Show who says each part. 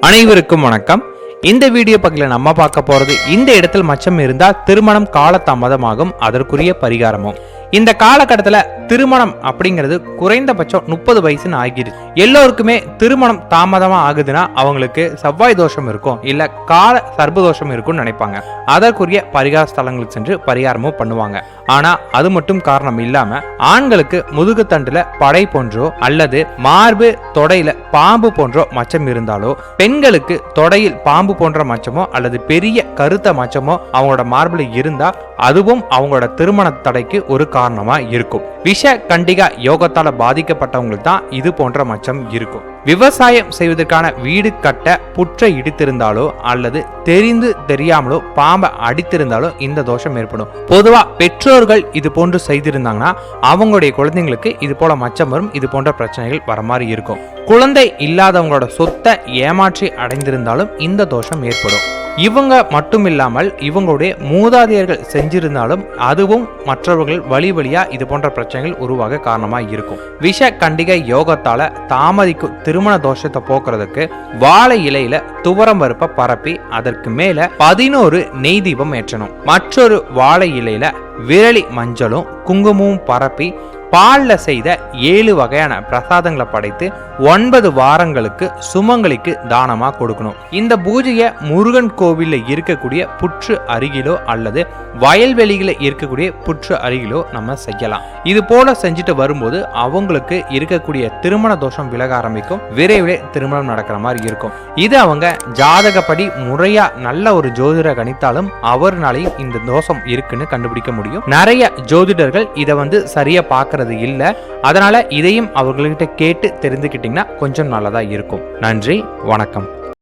Speaker 1: அனைவருக்கும் வணக்கம். இந்த வீடியோ பகுதியில் நம்ம பார்க்க போறது, இந்த இடத்தில் மச்சம் இருந்தால் திருமணம் காலதாமதமாகும், அதற்குரிய பரிகாரமும். இந்த காலகட்டத்தில் திருமணம் அப்படிங்கிறது குறைந்தபட்சம் 30 வயசுன்னு ஆகிடுச்சு. எல்லோருக்குமே திருமணம் தாமதமா ஆகுதுன்னா அவங்களுக்கு செவ்வாய் தோஷம் இருக்கும், இல்ல கால சர்ப்பதோஷம் இருக்கும்னு நினைப்பாங்க. அதற்குரிய பரிகார ஸ்தலங்களுக்கு சென்று பரிகாரமும் பண்ணுவாங்க. ஆனா அது மட்டும் காரணம் இல்லாம ஆண்களுக்கு முதுகுத்தண்டுல படை போன்றோ அல்லது மார்பு தொடையில பாம்பு போன்றோ மச்சம் இருந்தாலோ, பெண்களுக்கு தொடையில் பாம்பு போன்ற மச்சமோ அல்லது பெரிய கருத்த மச்சமோ அவங்களோட மார்பில் இருந்தா அதுவும் அவங்களோட திருமண தடைக்கு ஒரு காரணமா இருக்கும். விஷ கண்டிகா யோகத்தால பாதிக்கப்பட்டவங்களுக்கு தான் இது போன்ற மச்சம் இருக்கும். விவசாயம் செய்வதற்கான வீடு கட்ட புற்றை இடித்திருந்தாலோ அல்லது தெரிந்து தெரியாமலோ பாம்பை அடித்திருந்தாலோ இந்த தோஷம் ஏற்படும். பொதுவா பெற்றோர்கள் இது போன்று செய்திருந்தாங்கன்னா அவங்களுடைய குழந்தைங்களுக்கு இது போல மச்சம் வரும், இது போன்ற பிரச்சனைகள் வர மாதிரி இருக்கும். குழந்தை இல்லாதவங்களோட சொத்தை ஏமாற்றி அடைந்திருந்தாலும் இந்த தோஷம் ஏற்படும். இவங்க மட்டும் இல்லாமல் இவங்களுடைய மூதாதையர்கள் செஞ்சிருந்தாலும் அதுவும் மற்றவர்கள் வழி வழியா இது போன்ற பிரச்சனைகள் உருவாக காரணமா இருக்கும். விஷ கண்டிகை யோகத்தால தாமதிக்கும் திருமண தோஷத்தை போக்குறதுக்கு வாழை இலையில துவரம் பருப்பை பரப்பி அதற்கு மேல 11 நெய் தீபம் ஏற்றணும். மற்றொரு வாழை இலையில விரலி மஞ்சளும் குங்குமமும் பரப்பி பால்ல செய்த 7 வகையான பிரசாதங்களை படைத்து 9 வாரங்களுக்கு சுமங்கலிக்கு தானமா கொடுக்கணும். இந்த பூஜையை முருகன் கோவில்ல இருக்கக்கூடிய புற்று அருகிலோ அல்லது வயல்வெளியில இருக்கக்கூடிய புற்று அருகிலோ நம்ம செய்யலாம். இது போல செஞ்சுட்டு வரும்போது அவங்களுக்கு இருக்கக்கூடிய திருமண தோஷம் விலக ஆரம்பிக்கும், விரைவில் திருமணம் நடக்கிற மாதிரி இருக்கும். இது அவங்க ஜாதகப்படி முறையா நல்ல ஒரு ஜோதிட கணித்தாலும் அவர்னாலையும் இந்த தோஷம் இருக்குன்னு கண்டுபிடிக்க முடியும். நிறைய ஜோதிடர்கள் இதை சரியா பார்க்கறது இல்ல. அதனால இதையும் அவர்கள்கிட்ட கேட்டு தெரிந்துக்கிட்டீங்கன்னா கொஞ்சம் நல்லதா இருக்கும். நன்றி, வணக்கம்.